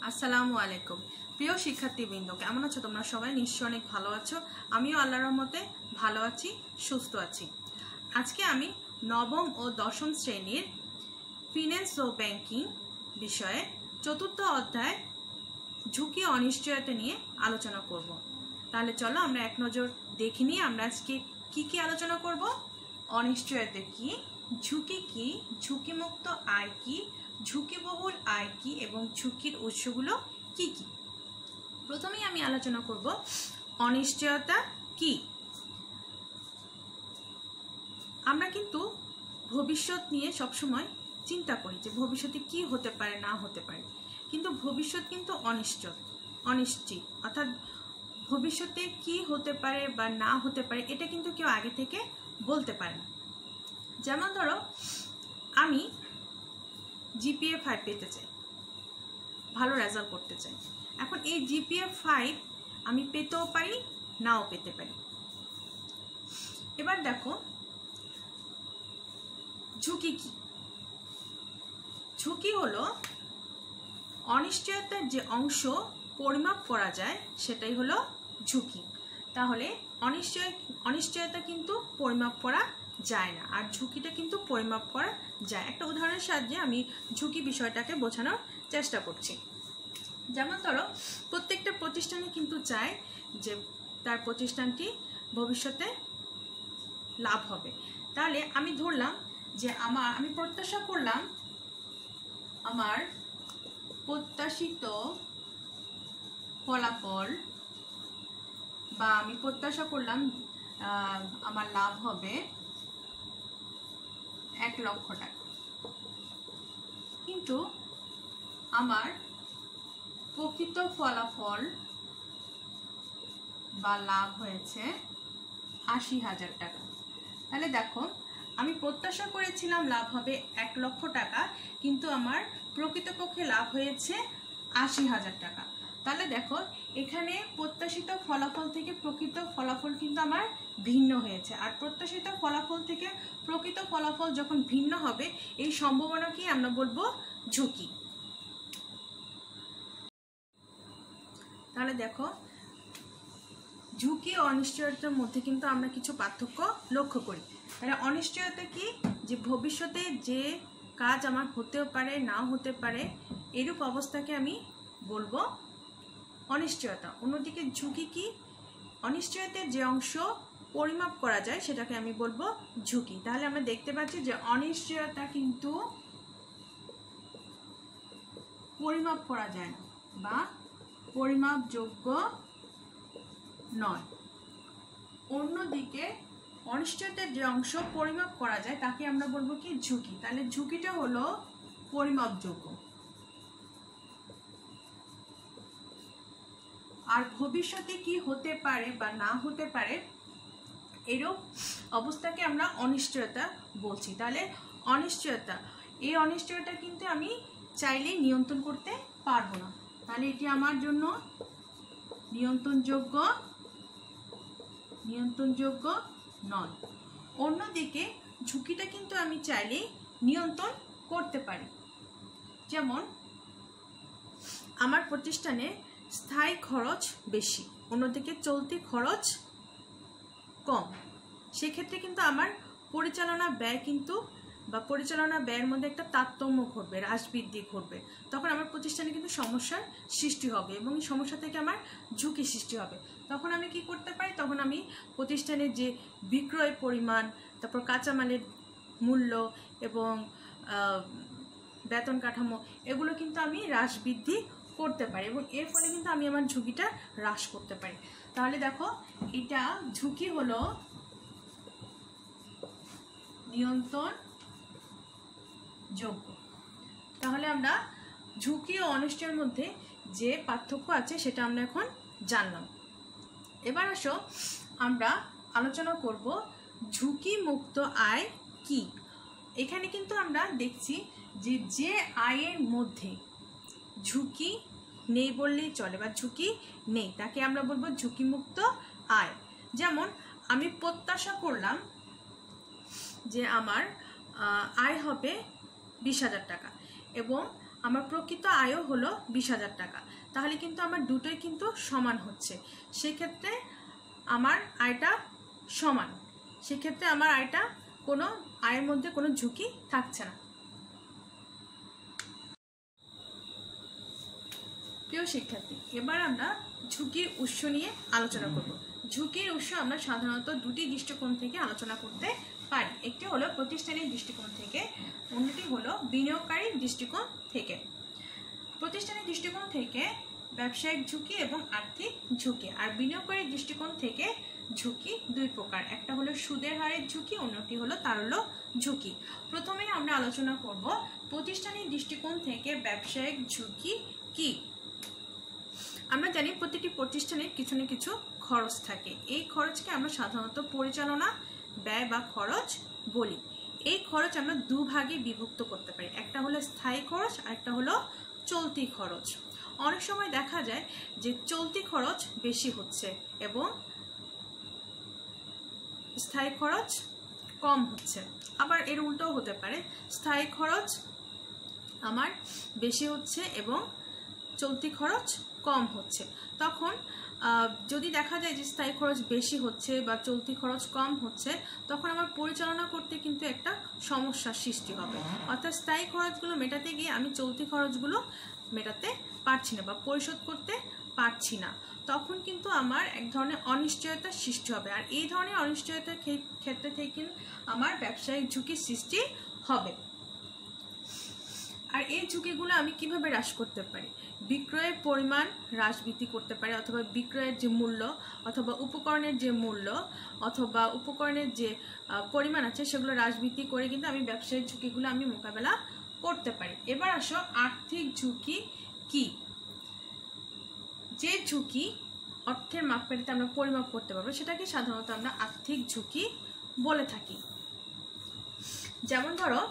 আসসালামু আলাইকুম প্রিয় শিক্ষার্থীবৃন্দ, কেমন আছো তোমরা? সবাই নিশ্চয়ই অনেক ভালো আছো। আমিও আল্লাহর রহমতে ভালো আছি, সুস্থ আছি। আজকে আমি নবম ও দশম শ্রেণীর ফিন্যান্স ও ব্যাংকিং বিষয়ে চতুর্থ অধ্যায় ঝুঁকি অনিশ্চয়তা নিয়ে আলোচনা করব। তাহলে চলো আমরা এক নজর দেখে নিই আমরা আজকে কি আলোচনা করব। অনিশ্চয়তা কি, ঝুঁকি কি, ঝুঁকিমুক্ত আয় কি, ঝুঁকিবহুল আয় কি এবং ঝুঁকির উৎসগুলো কি কি। প্রথমেই আমি আলোচনা করব অনিশ্চয়তা কি। আমরা কিন্তু ভবিষ্যৎ নিয়ে সবসময় চিন্তা করি যে ভবিষ্যতে কি হতে পারে না হতে পারে, কিন্তু ভবিষ্যৎ কিন্তু অনিশ্চিত, অর্থাৎ ভবিষ্যতে কি হতে পারে বা না হতে পারে এটা কিন্তু কেউ আগে থেকে বলতে পারে না। যেমন ধরো আমি জিপিএ 5 পেতে চাই, ভালো রেজাল্ট করতে চাই। এখন এই জিপিএ 5 আমি পেতেও পারি, নাও পেতে পারি। এবার দেখো ঝুঁকি কি। ঝুঁকি হলো অনিশ্চয়তার যে অংশ পরিমাপ করা যায় সেটাই হলো ঝুঁকি। তাহলে অনিশ্চয়তা কিন্তু পরিমাপ করা যায় না, আর ঝুঁকিটা কিন্তু পরিমাপ করা যায়। একটা উদাহরণের সাহায্যে আমি ঝুঁকি বিষয়টাকে বোঝানোর চেষ্টা করছি। যেমন ধরো প্রত্যেকটা প্রতিষ্ঠানে কিন্তু চায় যে তার প্রতিষ্ঠানটি ভবিষ্যতে লাভ হবে। তাহলে আমি ধরলাম যে আমি প্রত্যাশা করলাম আমার প্রত্যাশিত ফলাফল, বা আমি প্রত্যাশা করলাম আমার লাভ হবে 1 লক্ষ টাকা, কিন্তু আমার প্রকৃত ফলাফল বা লাভ হয়েছে 80,000 টাকা। তাহলে দেখো আমি প্রত্যাশা করেছিলাম লাভ হবে 1 লক্ষ টাকা, কিন্তু আমার প্রকৃতপক্ষে লাভ হয়েছে 80,000 টাকা। তাহলে দেখো এখানে প্রত্যাশিত ফলাফল থেকে প্রকৃত ফলাফল কিন্তু আমার ভিন্ন হয়েছে, আর প্রত্যাশিত ফলাফল থেকে প্রকৃত ফলাফল যখন ভিন্ন হবে এই সম্ভাবনাকেই আমরা বলবো ঝুঁকি। তাহলে দেখো ঝুঁকি ও অনিশ্চয়তার মধ্যে কিন্তু আমরা কিছু পার্থক্য লক্ষ্য করি। তাহলে অনিশ্চয়তা কি, যে ভবিষ্যতে যে কাজ আমার হতেও পারে নাও হতে পারে, এরূপ অবস্থাকে আমি বলবো অনিশ্চয়তা। অন্যদিকে ঝুঁকি কি, অনিশ্চয়তার যে অংশ পরিমাপ করা যায় সেটাকে আমি বলবো ঝুঁকি। তাহলে আমরা দেখতে পাচ্ছি যে অনিশ্চয়তা কিন্তু পরিমাপ করা যায় না বা পরিমাপযোগ্য নয়। অন্যদিকে অনিশ্চয়তার যে অংশ পরিমাপ করা যায় তাকে আমরা বলবো কি ঝুঁকি। তাহলে ঝুঁকিটা হলো পরিমাপযোগ্য, আর ভবিষ্যতে কি হতে পারে বা না হতে পারে এরূপ অবস্থাকে আমরা অনিশ্চয়তা বলছি। তাহলে অনিশ্চয়তা, এই অনিশ্চয়তা কিন্তু আমি চাইলেই নিয়ন্ত্রণ করতে পারবো না, তাহলে এটি আমার জন্য নিয়ন্ত্রণযোগ্য নয়। অন্যদিকে ঝুঁকিটা কিন্তু আমি চাইলেই নিয়ন্ত্রণ করতে পারি। যেমন আমার প্রতিষ্ঠানে স্থায়ী খরচ বেশি, অন্যদিকে চলতি খরচ কম, সেক্ষেত্রে কিন্তু আমার পরিচালনা ব্যয়ের মধ্যে একটা তারতম্য ঘটবে, হ্রাস বৃদ্ধি ঘটবে। তখন আমার প্রতিষ্ঠানে কিন্তু সমস্যার সৃষ্টি হবে এবং এই সমস্যা থেকে আমার ঝুঁকি সৃষ্টি হবে। তখন আমি কি করতে পারি, তখন আমি প্রতিষ্ঠানের যে বিক্রয় পরিমাণ, তারপর কাঁচামালের মূল্য এবং বেতন কাঠামো, এগুলো কিন্তু আমি হ্রাস বৃদ্ধি করতে পারি এবং এর ফলে কিন্তু আমি আমার ঝুঁকিটা হ্রাস করতে পারি। তাহলে দেখো এটা ঝুঁকি হলো নিয়ন্ত্রণযোগ্য। তাহলে আমরা ঝুঁকি ও অনিশ্চয়ের মধ্যে যে পার্থক্য আছে সেটা আমরা এখন জানলাম। এবার আসো আমরা আলোচনা করব ঝুঁকি মুক্ত আয় কি। এখানে কিন্তু আমরা দেখছি যে আয়ের মধ্যে ঝুঁকি নেই বললেই চলে বা ঝুঁকি নেই, তাকে আমরা বলবো ঝুঁকিমুক্ত আয়। যেমন আমি প্রত্যাশা করলাম যে আমার আয় হবে 20,000 টাকা এবং আমার প্রকৃত আয়ও হলো 20,000 টাকা, তাহলে কিন্তু আমার দুটোই কিন্তু সমান হচ্ছে। সেক্ষেত্রে আমার আয়টা সমান, সেক্ষেত্রে আমার আয়টা কোনো আয়ের মধ্যে কোনো ঝুঁকি থাকছে না। প্রিয় শিক্ষার্থী, এবার আমরা ঝুঁকির উৎস নিয়ে আলোচনা করব। ঝুঁকির উৎস আমরা সাধারণত দুটি দৃষ্টিকোণ থেকে আলোচনা করতে পারি। একটি হলো প্রতিষ্ঠানের দৃষ্টিকোণ থেকে, অন্যটি হলো বিনিয়োগকারীর দৃষ্টিকোণ থেকে। প্রতিষ্ঠানের দৃষ্টিকোণ থেকে ব্যবসায়িক ঝুঁকি এবং আর্থিক ঝুঁকি, আর বিনিয়োগকারীর দৃষ্টিকোণ থেকে ঝুঁকি দুই প্রকার, একটা হলো সুদের হারের ঝুঁকি, অন্যটি হলো তারল্য ঝুঁকি। প্রথমেই আমরা আলোচনা করব প্রতিষ্ঠানের দৃষ্টিকোণ থেকে ব্যবসায়িক ঝুঁকি কি। আমরা জানি প্রতিটি প্রতিষ্ঠানের কিছু না কিছু খরচ থাকে, এই খরচকে আমরা সাধারণত পরিচালনা ব্যয় বা খরচ বলি। এই খরচ আমরা দুভাগে বিভক্ত করতে পারি, একটা হলো স্থায়ী খরচ আর একটা হলো চলতি খরচ। অনেক সময় দেখা যায় যে চলতি খরচ বেশি হচ্ছে এবং স্থায়ী খরচ কম হচ্ছে, আবার এর উল্টোও হতে পারে, স্থায়ী খরচ আমার বেশি হচ্ছে এবং চলতি খরচ কম হচ্ছে। তখন যদি দেখা যায় যে স্থায়ী খরচ বেশি হচ্ছে বা চলতি খরচ কম হচ্ছে, তখন আমার পরিচালনা করতে কিন্তু একটা সমস্যার সৃষ্টি হবে। অর্থাৎ স্থায়ী খরচগুলো মেটাতে গিয়ে আমি চলতি খরচগুলো মেটাতে পারছি না বা পরিশোধ করতে পারছি না, তখন কিন্তু আমার এক ধরনের অনিশ্চয়তার সৃষ্টি হবে। আর এই ধরনের অনিশ্চয়তার ক্ষেত্রে থেকে আমার ব্যবসায়িক ঝুঁকির সৃষ্টি হবে। আর এই ঝুঁকিগুলো আমি কিভাবে হ্রাস করতে পারি? বিক্রয়ের পরিমাণ হ্রাস বৃদ্ধি করতে পারি, অথবা বিক্রয়ের যে মূল্য অথবা উপকরণের যে মূল্য অথবা উপকরণের যে পরিমাণ আছে সেগুলো হ্রাস বৃদ্ধি করে কিন্তু আমি ব্যবসায়িক ঝুঁকিগুলো আমি মোকাবেলা করতে পারি। এবার আসো আর্থিক ঝুঁকি কি। যে ঝুঁকি অর্থের মাপকাঠিতে আমরা পরিমাপ করতে পারবো সেটাকে সাধারণত আমরা আর্থিক ঝুঁকি বলে থাকি। যেমন ধরো,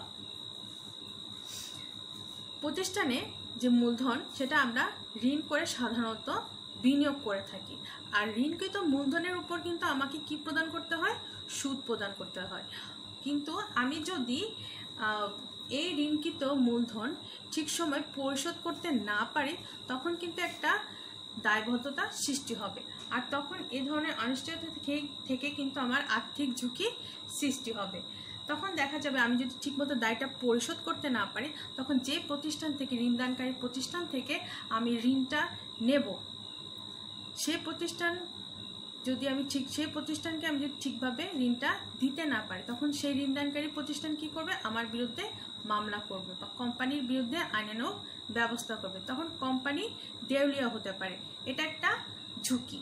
প্রতিষ্ঠানে যে মূলধন সেটা আমরা ঋণ করে সাধারণত বিনিয়োগ করে থাকি, আর ঋণকৃত মূলধনের উপর কিন্তু আমাকে কি প্রদান করতে হয়? সুদ প্রদান করতে হয়। কিন্তু আমি যদি এই ঋণকৃত মূলধন ঠিক সময় পরিশোধ করতে না পারি, তখন কিন্তু একটা দায়বদ্ধতা সৃষ্টি হবে, আর তখন এই ধরনের অনিশ্চয়তা থেকে কিন্তু আমার আর্থিক ঝুঁকি সৃষ্টি হবে। তখন দেখা যাবে আমি যদি ঠিকমতো দায়টা পরিশোধ করতে না পারি, তখন যে প্রতিষ্ঠান থেকে ঋণদানকারী প্রতিষ্ঠান থেকে আমি ঋণটা নেব, সেই প্রতিষ্ঠানকে আমি যদি ঠিকভাবে ঋণটা দিতে না পারি, তখন সেই ঋণদানকারী প্রতিষ্ঠান কি করবে? আমার বিরুদ্ধে মামলা করবে বা কোম্পানির বিরুদ্ধে আইনানুগ ব্যবস্থা করবে, তখন কোম্পানি দেউলিয়া হতে পারে। এটা একটা ঝুঁকি।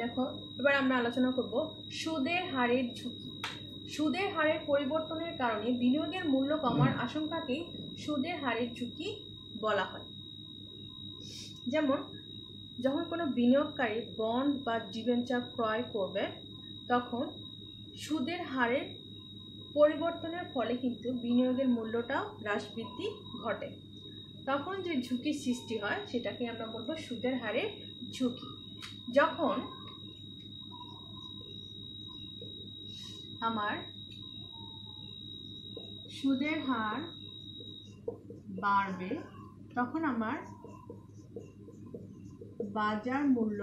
দেখো, এবার আমরা আলোচনা করব সুদের হারের ঝুঁকি। সুদের হারের পরিবর্তনের কারণে বিনিয়োগের মূল্য কমার আশঙ্কাকেই সুদের হারের ঝুঁকি বলা হয়। যেমন যখন কোনো বিনিয়োগকারী বন্ড বা ডিবেঞ্চার ক্রয় করবে, তখন সুদের হারের পরিবর্তনের ফলে কিন্তু বিনিয়োগের মূল্যটাও হ্রাস বৃদ্ধি ঘটে। তখন যে ঝুঁকির সৃষ্টি হয় সেটাকে আমরা বলবো সুদের হারের ঝুঁকি। যখন আমার সুদের হার বাড়বে, তখন আমার বাজার মূল্য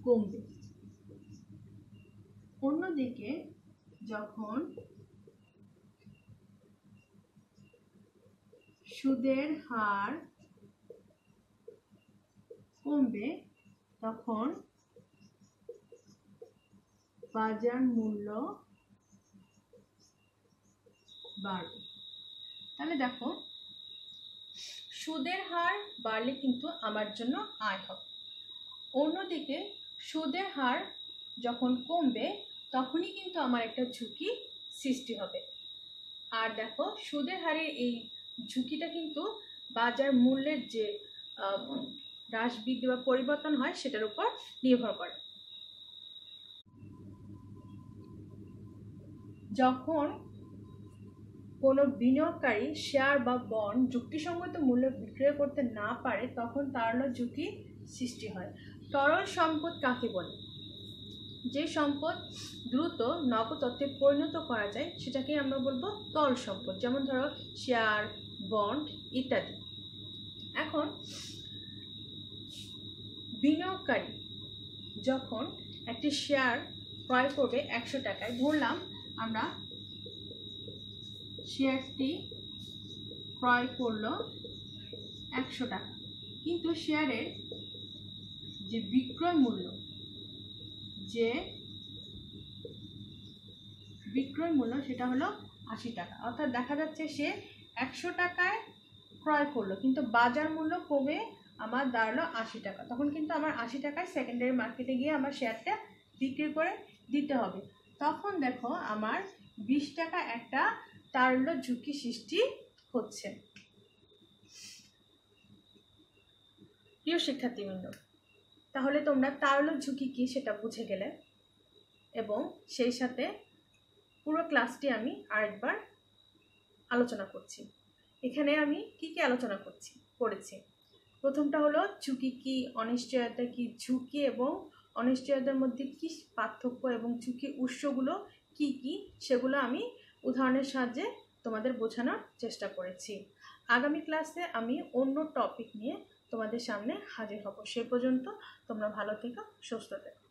কমবে। অন্যদিকে যখন সুদের হার কমবে, তখন বাজার মূল্য বাড়বে। তাহলে দেখো, সুদের হার বাড়লে কিন্তু আমার জন্য আয় হবে, অন্যদিকে সুদের হার যখন কমবে তখনই কিন্তু আমার একটা ঝুঁকি সৃষ্টি হবে। আর দেখো, সুদের হারের এই ঝুঁকিটা কিন্তু বাজার মূল্যের যে হ্রাস বৃদ্ধি বা পরিবর্তন হয় সেটার উপর নির্ভর করে। যখন কোনো বিনিয়োগকারী শেয়ার বা বন্ড যুক্তিসঙ্গত মূল্যে বিক্রয় করতে না পারে, তখন তারল্য ঝুঁকি সৃষ্টি হয়। তরল সম্পদ কাকে বলে? যে সম্পদ দ্রুত নগদ অর্থে পরিণত করা যায় সেটাকেই আমরা বলবো তরল সম্পদ, যেমন ধরো শেয়ার, বন্ড ইত্যাদি। এখন বিনিয়োগকারী যখন একটি শেয়ার ক্রয় করবে 100 টাকায়, ধরলাম আমরা শেয়ারটি ক্রয় করলো 100 টাকা, কিন্তু শেয়ারের যে বিক্রয় মূল্য সেটা হলো 80 টাকা। অর্থাৎ দেখা যাচ্ছে সে 100 টাকায় ক্রয় করলো, কিন্তু বাজার মূল্য কমে আমার দাঁড়ালো 80 টাকা। তখন কিন্তু আমার 80 টাকায় সেকেন্ডারি মার্কেটে গিয়ে আমার শেয়ারটা বিক্রি করে দিতে হবে। তখন দেখো আমার 20 টাকা একটা তারল্য ঝুঁকি সৃষ্টি হচ্ছে। প্রিয় শিক্ষার্থীবৃন্দ, তাহলে তোমরা তারল্য ঝুঁকি কি সেটা বুঝে গেলে, এবং সেই সাথে পুরো ক্লাসটি আমি আরেকবার আলোচনা করছি। এখানে আমি কি কি আলোচনা করেছি। প্রথমটা হলো ঝুঁকি কি, অনিশ্চয়তা কি, ঝুঁকি এবং অনিশ্চয়তার মধ্যে কি পার্থক্য এবং ঝুঁকির উৎসগুলো কি কি সেগুলো আমি উদাহরণের সাহায্যে তোমাদের বোঝানোর চেষ্টা করেছি। আগামী ক্লাসে আমি অন্য টপিক নিয়ে তোমাদের সামনে হাজির হব। সে পর্যন্ত তোমরা ভালো থেকো, সুস্থ থেকো।